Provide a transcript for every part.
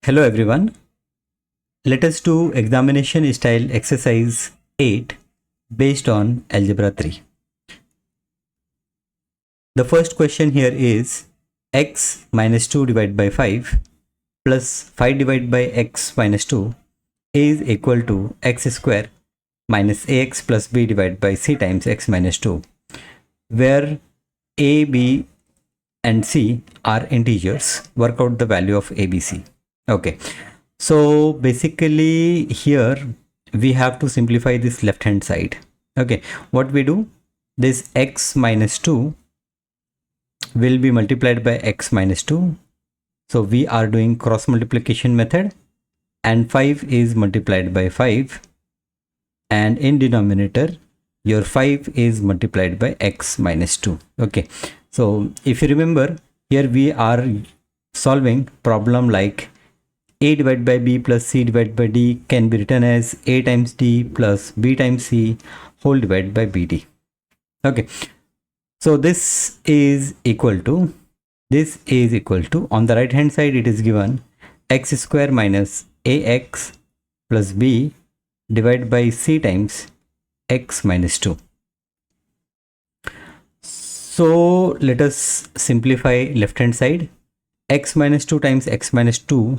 Hello everyone. Let us do examination style exercise 8 based on Algebra 3. The first question here is x minus 2 divided by 5 plus 5 divided by x minus 2 is equal to x square minus ax plus b divided by c times x minus 2, where a, b and c are integers. Work out the value of a, b, c. Okay. So basically here we have to simplify this left hand side. Okay, what we do, this x minus 2 will be multiplied by x minus 2. So we are doing cross multiplication method, and 5 is multiplied by 5, and in denominator your 5 is multiplied by x minus 2. Okay, so if you remember, here we are solving problem like a divided by b plus c divided by d can be written as a times d plus b times c whole divided by bt. Okay, so this is equal to on the right hand side it is given x square minus ax plus b divided by c times x minus 2. So let us simplify left hand side. X minus 2 times x minus 2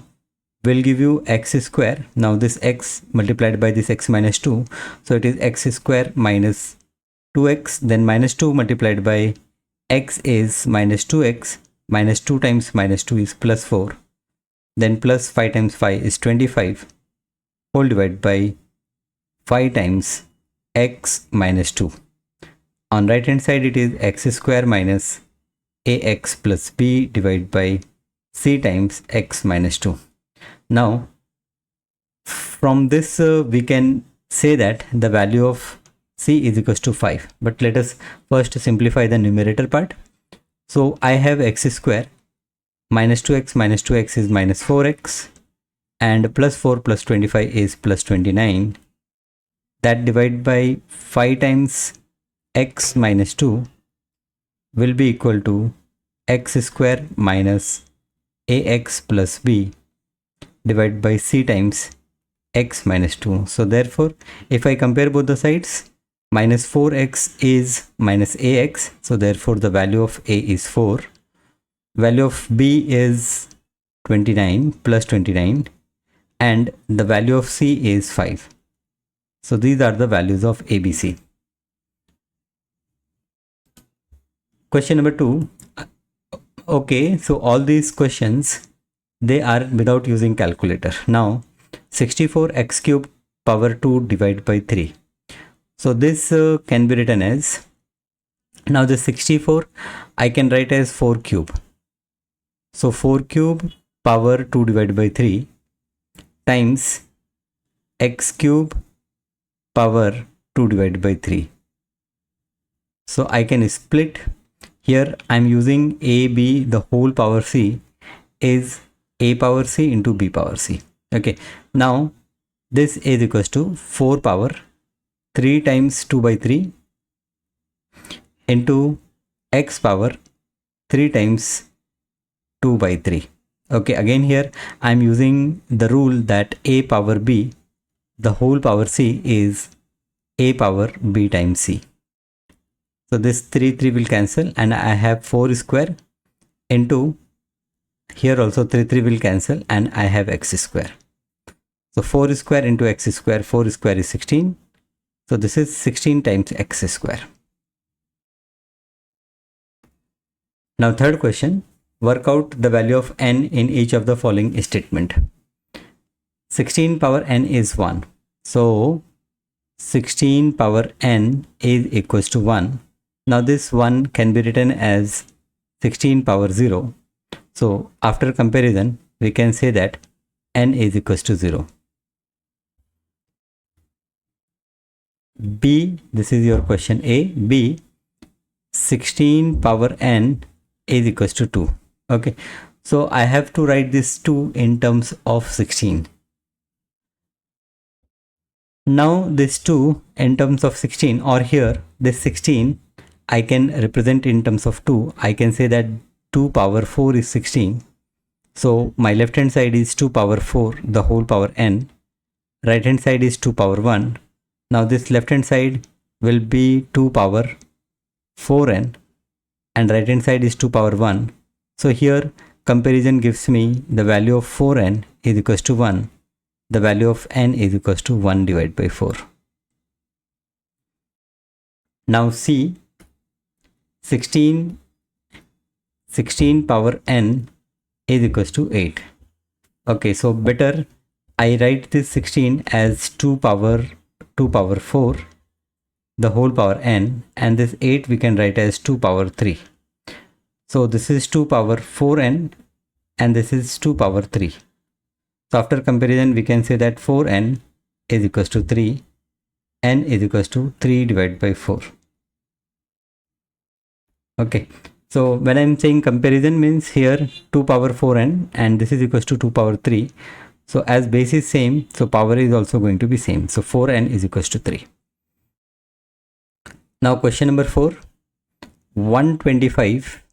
will give you x square. Now this x multiplied by this x minus 2, so it is x square minus 2x, then minus 2 multiplied by x is minus 2x, minus 2 times minus 2 is plus 4, then plus 5 times 5 is 25 whole divided by 5 times x minus 2. On right hand side it is x square minus ax plus b divided by c times x minus 2. Now from this we can say that the value of c is equals to 5, but let us first simplify the numerator part. So I have x square minus 2x is minus 4x, and plus 4 plus 25 is plus 29. That divided by 5 times x minus 2 will be equal to x square minus ax plus b divided by c times x minus 2. So therefore if I compare both the sides, minus 4x is minus ax, so therefore the value of a is 4, value of b is 29 plus 29, and the value of c is 5. So these are the values of ABC. Question number 2. Okay, so all these questions they are without using calculator. Now 64x cube power 2 divided by 3. So this can be written as, now the 64 I can write as 4 cube. So 4 cube power 2 divided by 3 times x cube power 2 divided by 3. So I can split. Here I am using a, b, the whole power c is a power c into b power c. Okay, now this is equals to 4 power 3 times 2 by 3 into x power 3 times 2 by 3. Okay, again here I am using the rule that a power b, the whole power c is a power b times c. So this 3 will cancel, and I have 4 square into, here also 3 will cancel, and I have x square. So 4 square into x square, 4 square is 16. So this is 16 times x square. Now third question, work out the value of n in each of the following statement. 16 power n is 1. So 16 power n is equals to 1. Now this 1 can be written as 16 power 0. So after comparison we can say that n is equals to 0. B, this is your question A. B, 16 power n is equals to 2. Okay, so I have to write this 2 in terms of 16. Now this 2 in terms of 16, or here this 16 I can represent in terms of 2. I can say that 2 power 4 is 16, So my left hand side is 2 power 4 the whole power n, right hand side is 2 power 1. Now this left hand side will be 2 power 4n and right hand side is 2 power 1. So here comparison gives me the value of 4n is equals to 1. The value of n is equals to 1 divided by 4. Now see 16 power n is equals to 8. Okay, so better I write this 16 as 2 power 4 the whole power n, and this 8 we can write as 2 power 3. So this is 2 power 4n and this is 2 power 3. So after comparison we can say that 4n is equals to 3, n is equals to 3 divided by 4. Okay, so when I'm saying comparison means here 2 power 4n and this is equals to 2 power 3. So as base is same, so power is also going to be same. So 4n is equals to 3. Now question number 4, 125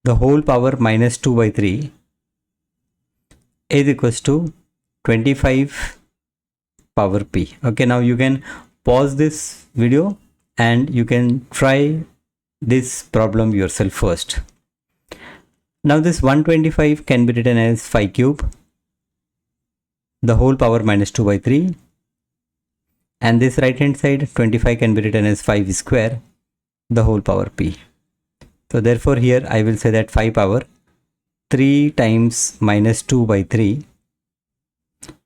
the whole power minus 2 by 3 is equals to 25 power p. Okay, now you can pause this video and you can try this problem yourself first. Now this 125 can be written as 5 cube the whole power minus 2 by 3, and this right hand side 25 can be written as 5 square the whole power p. So therefore here I will say that 5 power 3 times minus 2 by 3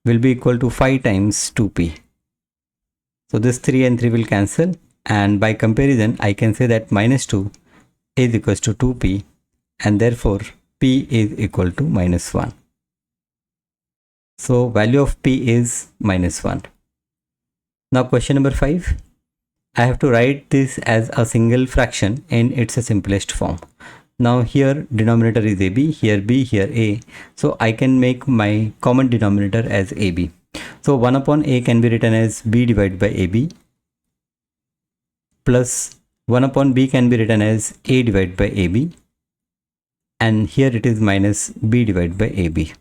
will be equal to 5 times 2p. So this 3 and 3 will cancel, and by comparison I can say that minus 2 is equals to 2p, and therefore p is equal to minus 1. So value of p is minus 1. Now question number 5, I have to write this as a single fraction in its simplest form. Now here denominator is ab, here b, here a, so I can make my common denominator as ab. So 1 upon a can be written as b divided by ab, plus 1 upon b can be written as a divided by ab, and here it is minus b divided by ab.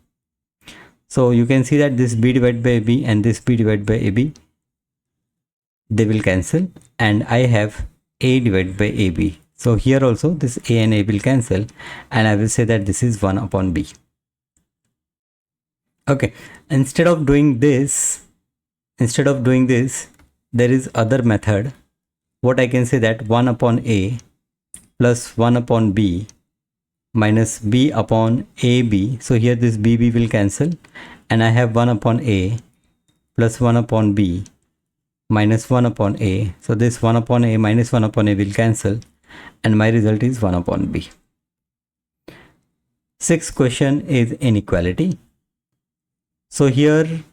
So you can see that this b divided by ab and this b divided by ab, they will cancel, and I have a divided by ab. So here also this a and a will cancel, and I will say that this is 1 upon b. Okay, instead of doing this, there is other method. What I can say that 1 upon a plus 1 upon b minus b upon ab. So here this bb will cancel, and I have 1 upon a plus 1 upon b minus 1 upon a. So this 1 upon a minus 1 upon a will cancel, and my result is 1 upon b. Sixth question is inequality. So here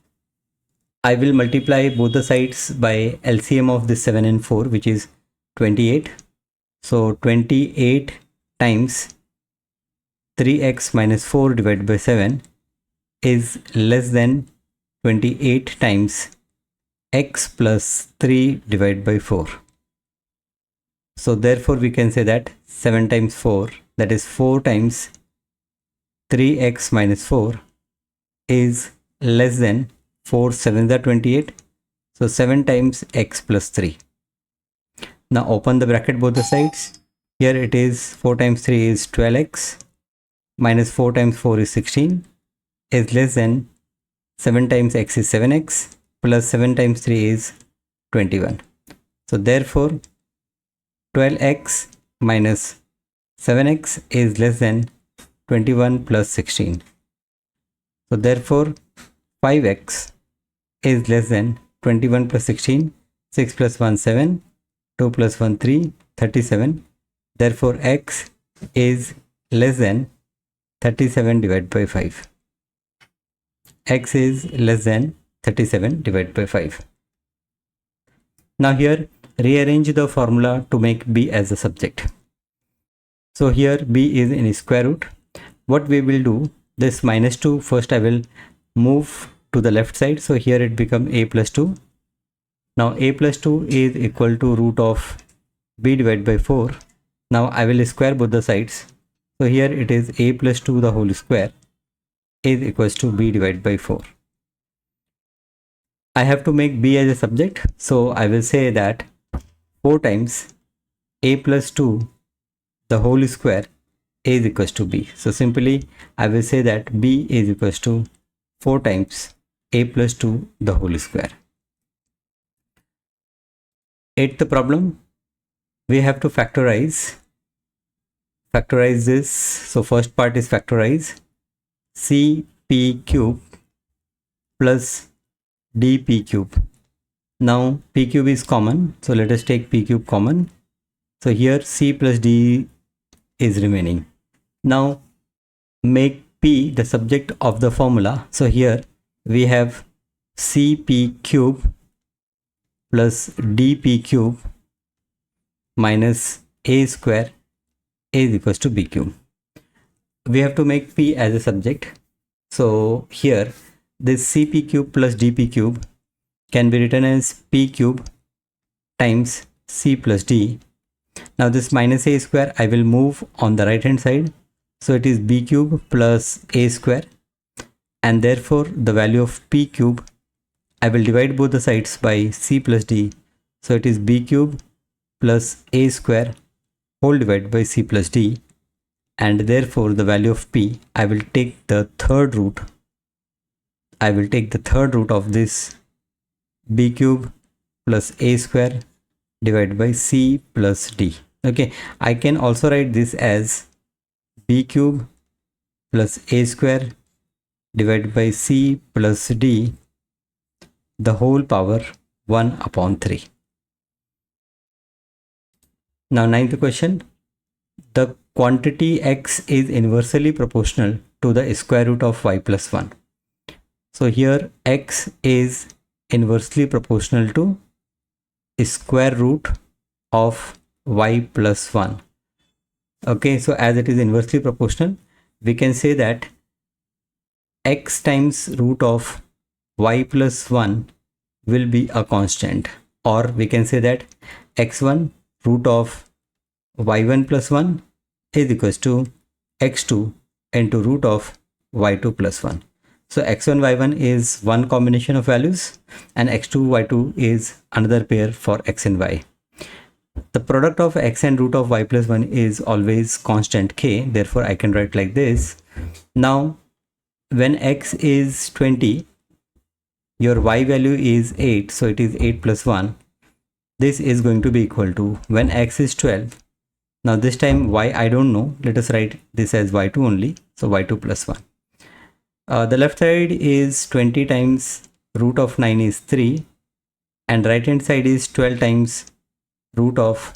I will multiply both the sides by LCM of this 7 and 4, which is 28. So 28 times 3x minus 4 divided by 7 is less than 28 times x plus 3 divided by 4. So therefore we can say that 7 times 4, that is 4 times 3x minus 4 is less than 4 7s are 28. So 7 times x plus 3. Now open the bracket both the sides. Here it is 4 times 3 is 12x minus 4 times 4 is 16 is less than 7 times x is 7x plus 7 times 3 is 21. So therefore 12x minus 7x is less than 21 plus 16. So therefore 5x is less than 21 plus 16, 6 plus 1 7, 2 plus 1 3, 37. Therefore x is less than 37 divided by 5. X is less than 37 divided by 5. Now here rearrange the formula to make b as a subject. So here b is in square root. What we will do, this minus 2 first I will move to the left side. So here it become a plus 2. Now a plus 2 is equal to root of b divided by 4. Now I will square both the sides. So here it is a plus 2 the whole square is equals to b divided by 4. I have to make b as a subject, so I will say that 4 times a plus 2 the whole square is equals to b. So simply I will say that b is equals to 4 times a plus 2 the whole square. Eighth problem, we have to factorize this. So first part is factorize cp cube plus dp cube. Now p cube is common, so let us take p cube common. So here c plus d is remaining. Now make p the subject of the formula. So here we have cp cube plus dp cube minus a square is equals to b cube. We have to make p as a subject. So here this cp cube plus dp cube can be written as p cube times c plus d. Now this minus a square I will move on the right hand side. So it is b cube plus a square, and therefore the value of p cube, I will divide both the sides by c plus d. So it is b cube plus a square whole divided by c plus d, and therefore the value of p, I will take the third root. I will take the third root of this b cube plus a square divided by c plus d. Okay, I can also write this as b cube plus a square divided by c plus d the whole power 1 upon 3. Now ninth question, the quantity x is inversely proportional to the square root of y plus 1. So here x is inversely proportional to square root of y plus 1. Okay, so as it is inversely proportional, we can say that x times root of y plus 1 will be a constant, or we can say that x1 root of y1 plus 1 is equals to x2 into root of y2 plus 1. So x1 y1 is one combination of values, and x2 y2 is another pair for x and y. The product of x and root of y plus 1 is always constant k, therefore I can write like this. Now when x is 20, your y value is 8, so it is 8 plus 1. This is going to be equal to, when x is 12, now this time y I don't know, let us write this as y2 only, so y2 plus 1. The left side is 20 times root of 9 is 3, and right hand side is 12 times root of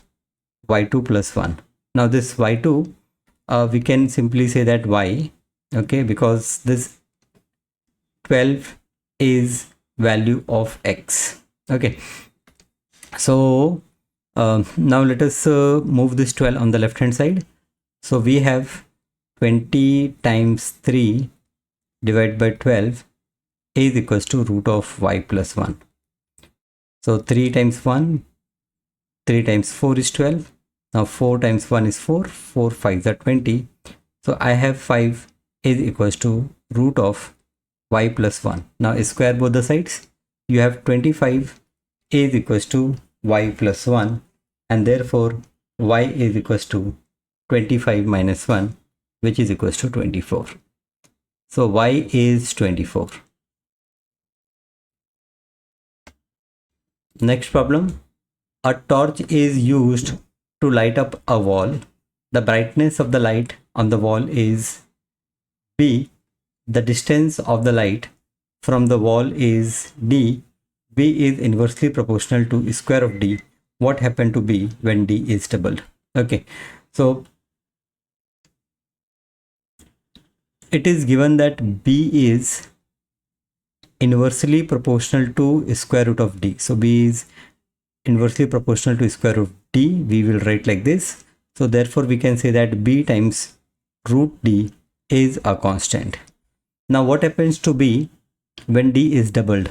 y2 plus 1. Now this y2, we can simply say that y, okay, because this 12 is value of x. Okay, so now let us move this 12 on the left hand side. So we have 20 times 3 divided by 12 is equals to root of y plus 1. So 3 times 1, 3 times 4 is 12. Now 4 times 1 is 4, 4 5s are 20. So I have 5 is equals to root of y plus 1. Now square both the sides. You have 25 is equals to y plus 1, and therefore y is equals to 25 minus 1, which is equals to 24. So y is 24. Next problem. A torch is used to light up a wall. The brightness of the light on the wall is B. The distance of the light from the wall is D. B is inversely proportional to square of D. What happened to B when D is doubled? Okay, so it is given that B is inversely proportional to square root of D. So B is inversely proportional to square root of D. We will write like this. So therefore we can say that B times root D is a constant. Now what happens to B when D is doubled?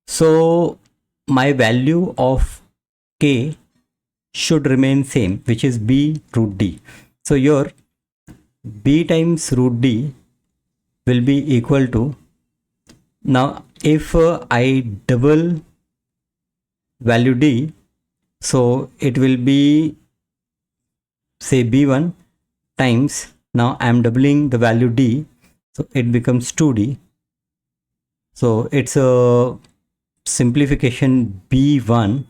So my value of K should remain same, which is b root d. So your b times root d will be equal to, now if I double value d, so it will be, say, b1 times, now I am doubling the value d, so it becomes 2d. So it's a simplification b1.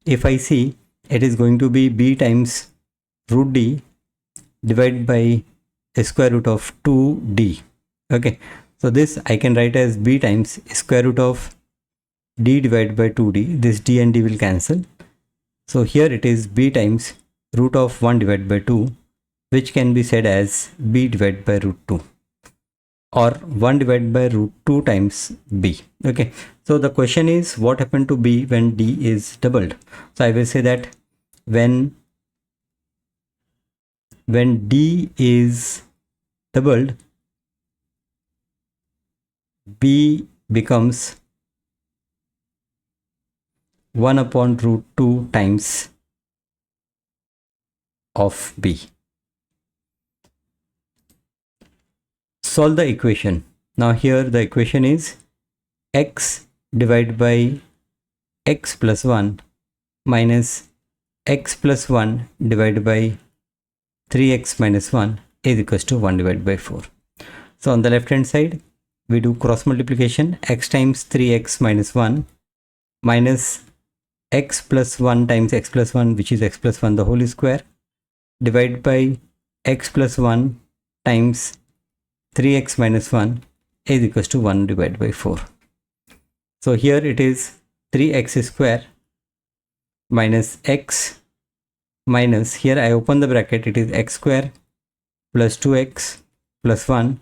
If I see, it is going to be b times root d divided by a square root of 2d. Okay, so this I can write as b times square root of d divided by 2d. This d and d will cancel. So here it is b times root of 1 divided by 2, which can be said as b divided by root 2, or 1 divided by root 2 times b. Okay, so the question is, what happened to b when d is doubled? So I will say that when d is doubled, b becomes 1 upon root 2 times of b. Solve the equation. Now here the equation is x divided by x plus 1 minus x plus 1 divided by 3x minus 1 is equals to 1 divided by 4. So on the left hand side, we do cross multiplication, x times 3x minus 1 minus x plus 1 times x plus 1, which is x plus 1 the whole square, divided by x plus 1 times 3x minus 1 is equals to 1 divided by 4. So here it is 3x square minus x minus, here I open the bracket, it is x square plus 2x plus 1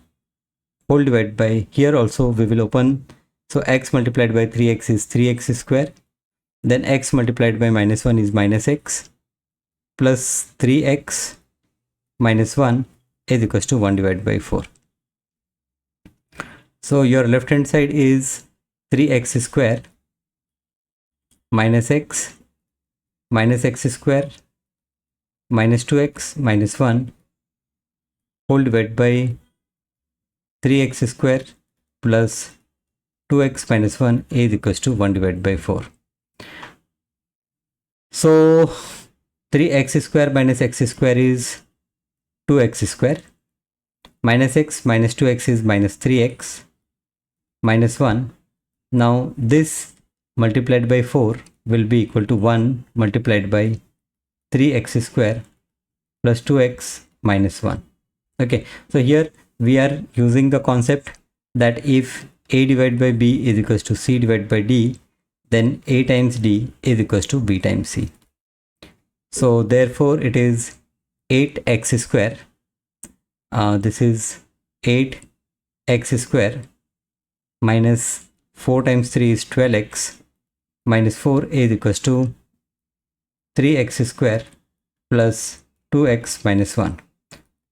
whole divided by, here also we will open, so x multiplied by 3x is 3x square, then x multiplied by minus 1 is minus x, plus 3x minus 1 is equals to 1 divided by 4. So your left hand side is 3x square minus x square minus 2x minus 1 whole divided by 3x square plus 2x minus 1 is equals to 1 divided by 4. So 3x square minus x square is 2x square, minus x minus 2x is minus 3x minus 1. Now this multiplied by 4 will be equal to 1 multiplied by 3x square plus 2x minus 1. Okay, so here we are using the concept that if a divided by b is equals to c divided by d, then a times d is equals to b times c. So therefore it is 8x square, this is 8x square minus 4 times 3 is 12x minus 4 is equals to 3x square plus 2x minus 1.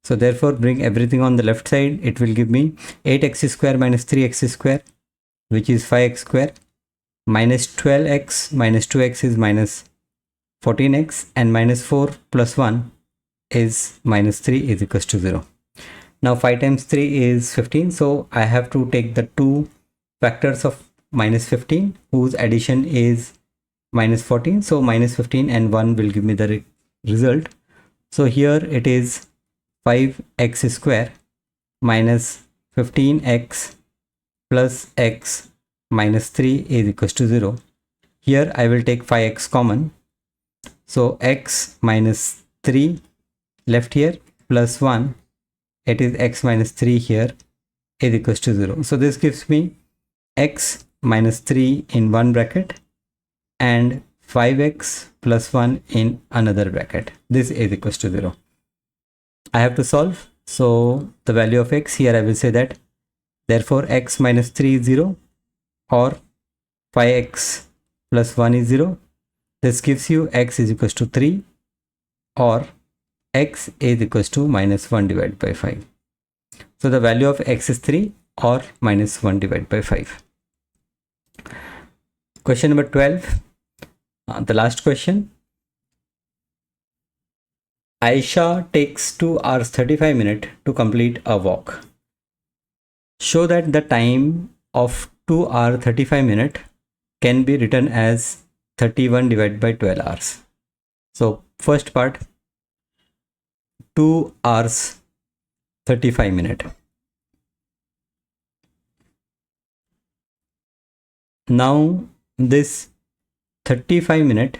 So therefore bring everything on the left side, it will give me 8x square minus 3x square, which is 5x square, minus 12x minus 2x is minus 14x, and minus 4 plus 1 is minus 3 is equals to 0. Now 5 times 3 is 15, so I have to take the two factors of minus 15 whose addition is minus 14. So minus 15 and 1 will give me the result. So here it is 5x square minus 15x plus x minus 3 is equals to 0. Here I will take 5x common. So x minus 3 left here plus 1, it is x minus 3 here is equals to 0. So this gives me x minus 3 in one bracket and 5x plus 1 in another bracket. This is equals to 0. I have to solve. So the value of x here, I will say that therefore x minus 3 is 0 or 5x plus 1 is 0. This gives you x is equals to 3 or x is equals to minus 1 divided by 5. So the value of x is 3 or minus 1 divided by 5. Question number 12, the last question. Aisha takes 2 hours 35 minutes to complete a walk. Show that the time of 2 hour 35 minutes can be written as 31 divided by 12 hours. So first part, 2 hours 35 minutes. Now this 35 minutes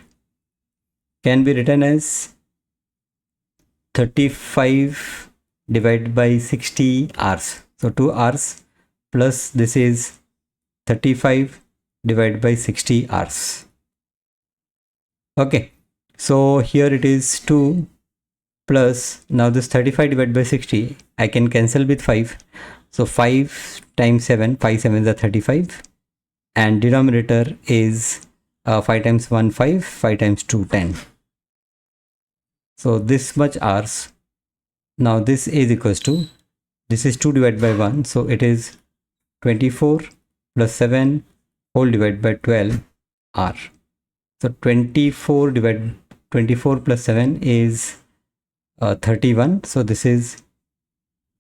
can be written as 35 divided by 60 hours. So 2 hours plus this is 35 divided by 60 hours. Okay, so here it is 2 plus, now this 35 divided by 60 I can cancel with 5. So 5 times 7, 5 7 is 35, and denominator is 5 times 1 5, 5 times 2 10. So this much hours. Now this is equals to, this is 2 divided by 1, so it is 24 plus 7 whole divided by 12 r. So 24 plus 7 is 31. So this is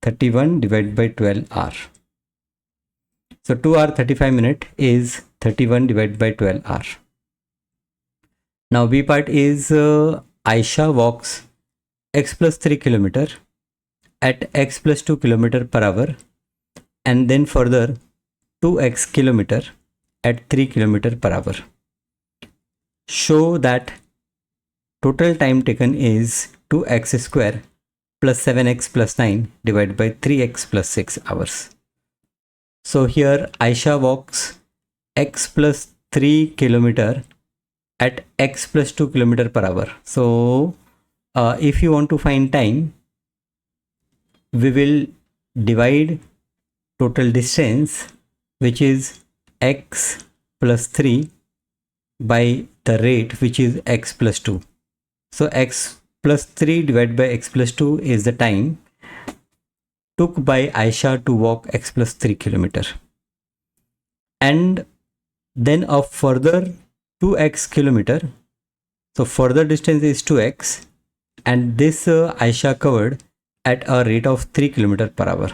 31 divided by 12 r. So 2 hour 35 minute is 31 divided by 12 r. Now B part is Aisha walks x plus 3 kilometer at x plus 2 kilometer per hour, and then further 2x kilometer at 3 kilometer per hour. Show that total time taken is 2x square plus 7x plus 9 divided by 3x plus 6 hours. So here Aisha walks x plus 3 kilometer at x plus 2 kilometer per hour. So if you want to find time, we will divide total distance, which is x plus 3, by the rate, which is x plus 2. So x plus 3 divided by x plus 2 is the time took by Aisha to walk x plus 3 kilometer. And then a further 2x kilometer. So further distance is 2x, and this Aisha covered at a rate of 3 kilometer per hour.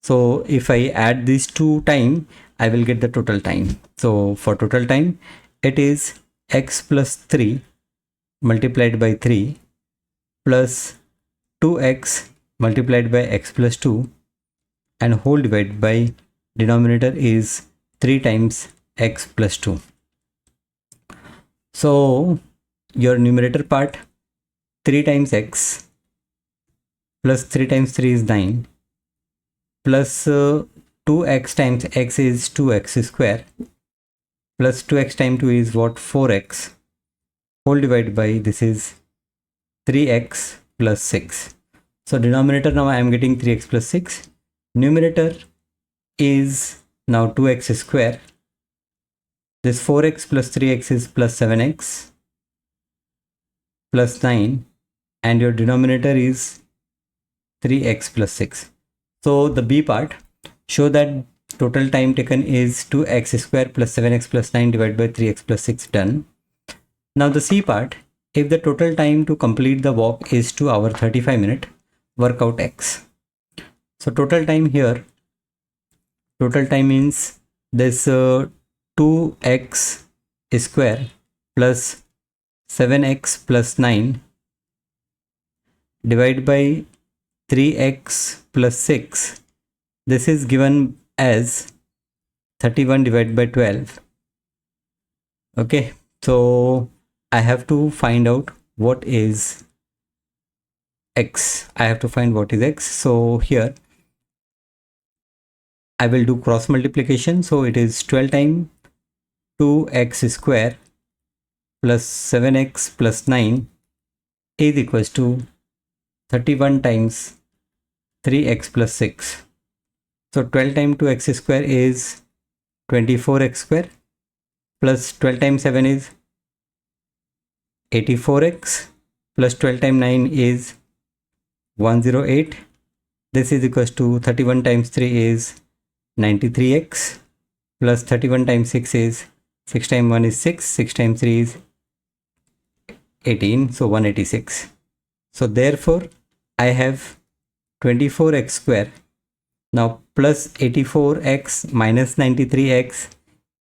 So if I add these two time, I will get the total time. So for total time, it is x plus 3 multiplied by 3 plus 2x multiplied by x plus 2, and whole divided by denominator is 3 times x plus 2. So your numerator part, 3 times x plus 3 times 3 is 9, plus 2x times x is 2x square, plus 2x times 2 is what, 4x, whole divided by, this is 3x plus 6. So denominator, now I am getting 3x plus 6. Numerator is now 2x square. This 4x plus 3x is plus 7x plus 9, and your denominator is 3x plus 6. So the B part, show that total time taken is 2x square plus 7x plus 9 divided by 3x plus 6, done. Now the C part, if the total time to complete the walk is 2 hours 35 minutes, work out x. So total time here, total time means this 2x square plus 7x plus 9 divided by 3x plus 6. This is given as 31 divided by 12. Okay, so I have to find out what is x. I have to find what is x. So here I will do cross multiplication. So it is 12 times 2x square plus 7x plus 9 is equals to 31 times 3x plus 6. So 12 times 2x square is 24x square, plus 12 times 7 is 84x, plus 12 times 9 is 108. This is equals to 31 times 3 is 93x, plus 31 times 6 is 6 times 1 is 6, 6 times 3 is 18, so 186. So therefore I have 24x square. Now plus 84x minus 93x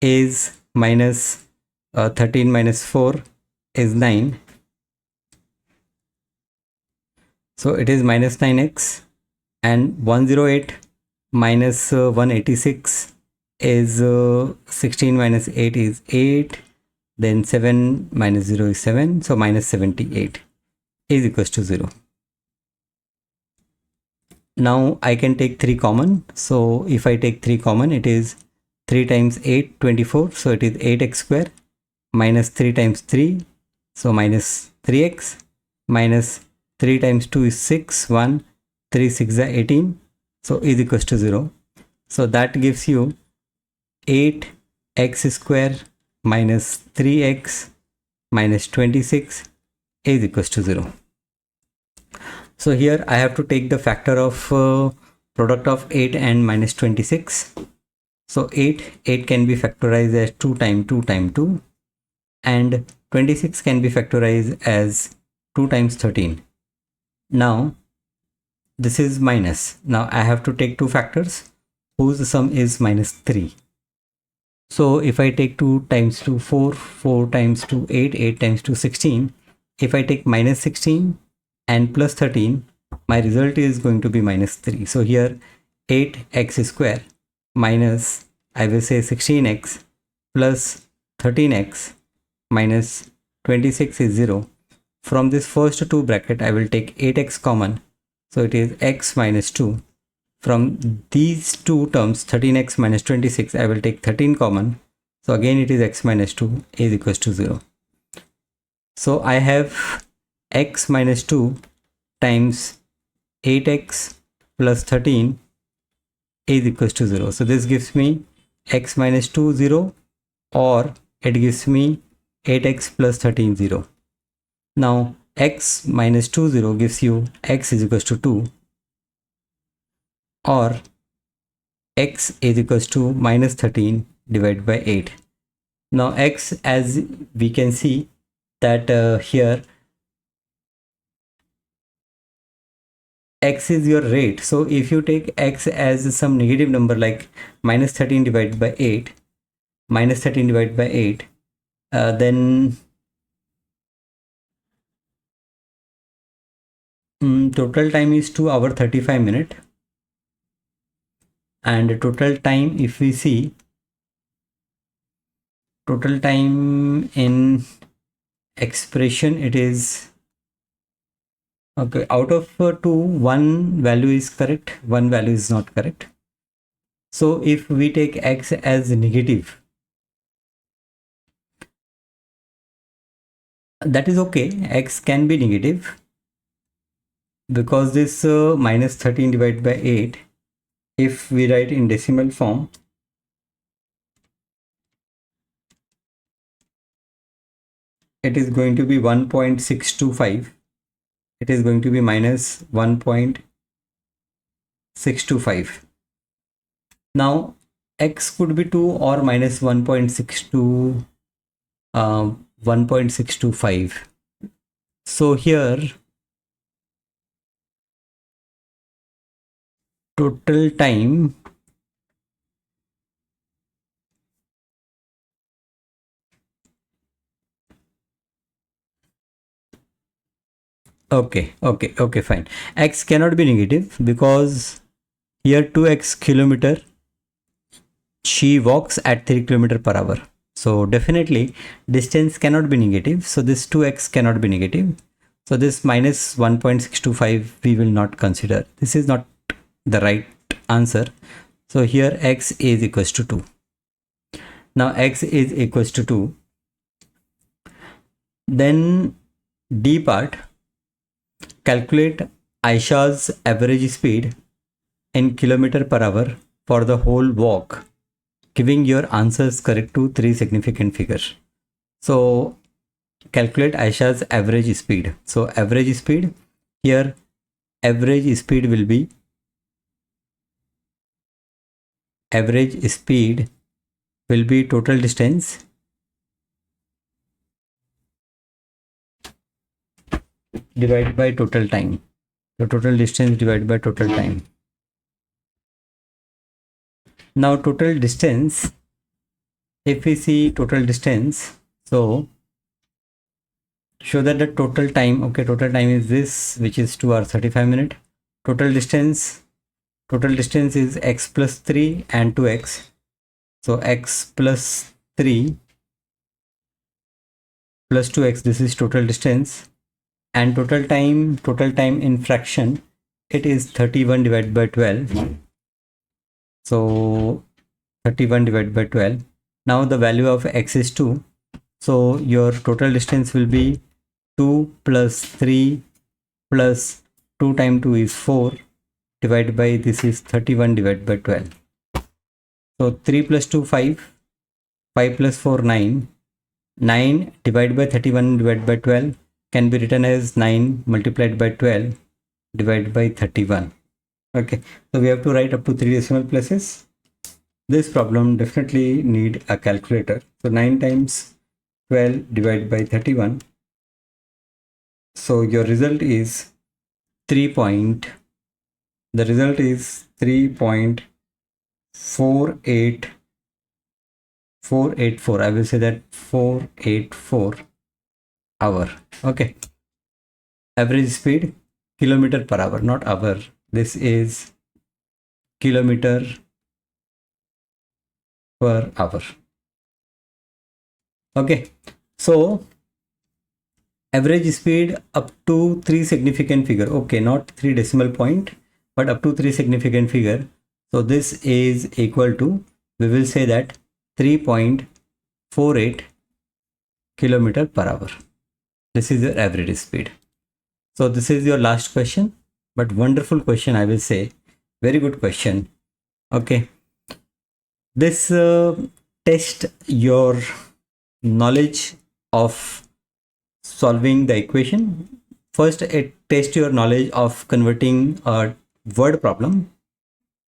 is minus 13 minus 4 is 9. So it is minus 9x, and 108 minus 186 is 16 minus 8 is 8. Then 7 minus 0 is 7. So minus 78 is equals to 0. Now I can take 3 common. So if I take 3 common, it is 3 times 8, 24. So it is 8x square minus 3 times 3. So minus 3x minus 3 times 2 is 6, 1, 3, 6 is 18. So is equals to 0. So that gives you 8x square minus 3x minus 26 is equals to 0. So here I have to take the factor of product of 8 and minus 26. So 8 can be factorized as 2 times 2 times 2, and 26 can be factorized as 2 times 13. Now this is minus. Now I have to take two factors whose sum is minus 3. So if I take 2 times 2 4, 4 times 2 8, 8 times 2 16, if I take minus 16 and plus 13, my result is going to be minus 3. So here 8x square minus, I will say 16x plus 13x minus 26 is 0. From this first two bracket, I will take 8x common. So it is x minus 2. From these two terms, 13x minus 26, I will take 13 common. So again it is x minus 2 is equals to 0. So I have x minus 2 times 8x plus 13 is equals to 0. So this gives me x minus 2 0, or it gives me 8x plus 13 0. Now x minus 2 0 gives you x is equals to 2, or x is equals to minus 13 divided by 8. Now x, as we can see that here x is your rate. So if you take x as some negative number like minus 13 divided by 8, minus 13 divided by 8, then total time is 2 hour 35 minute, and total time, if we see total time in expression, it is okay, out of 2, one value is correct, one value is not correct. So if we take x as negative, that is okay, x can be negative, because this minus 13 divided by 8, if we write in decimal form, it is going to be 1.625. It is going to be minus 1.625. Now x could be 2 or minus 1.62, 1.625. So here total time okay, fine. X cannot be negative because here 2x kilometer she walks at 3 km/h. So definitely distance cannot be negative. So this 2x cannot be negative. So this minus 1.625 we will not consider. This is not the right answer. So here x is equals to 2. Now x is equals to 2. Then D part, calculate Aisha's average speed in km/h for the whole walk, giving your answers correct to 3 significant figures. So calculate Aisha's average speed. So average speed, here average speed will be total distance divided by total time. So total distance divided by total time. Now total distance, if we see total distance, so show that the total time, okay, total time is this, which is 2 hours 35 minutes. Total distance is x plus 3 and 2x. So x plus 3 plus 2x, this is total distance. And total time in fraction, it is 31 divided by 12. So 31 divided by 12. Now the value of x is 2. So your total distance will be 2 plus 3 plus 2 times 2 is 4 divided by this is 31 divided by 12. So 3 plus 2 5, 5 plus 4 9, 9 divided by 31 divided by 12 can be written as 9 multiplied by 12 divided by 31. Okay, so we have to write up to 3 decimal places. This problem definitely need a calculator. So 9 times 12 divided by 31. So your result is 3.484. I will say that 484 hour. Okay. Average speed kilometer per hour, not hour. This is kilometer per hour. Okay. So average speed up to 3 significant figure. Okay, not 3 decimal point, but up to 3 significant figure. So this is equal to, we will say that 3.48 kilometer per hour. This is your average speed. So this is your last question, but wonderful question, I will say. Very good question. Okay. This test your knowledge of solving the equation. First, it tests your knowledge of converting a word problem,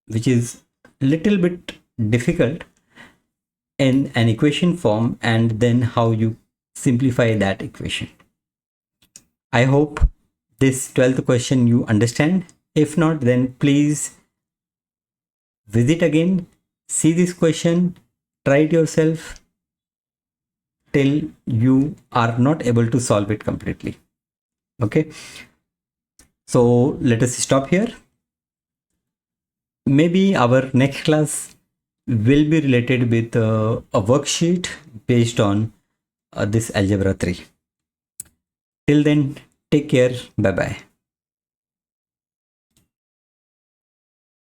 which is little bit difficult, in an equation form, and then how you simplify that equation. I hope this 12th question you understand. If not, then please visit again, see this question, try it yourself till you are not able to solve it completely. Okay, so let us stop here. Maybe our next class will be related with a worksheet based on this algebra 3. Till then, take care. Bye bye.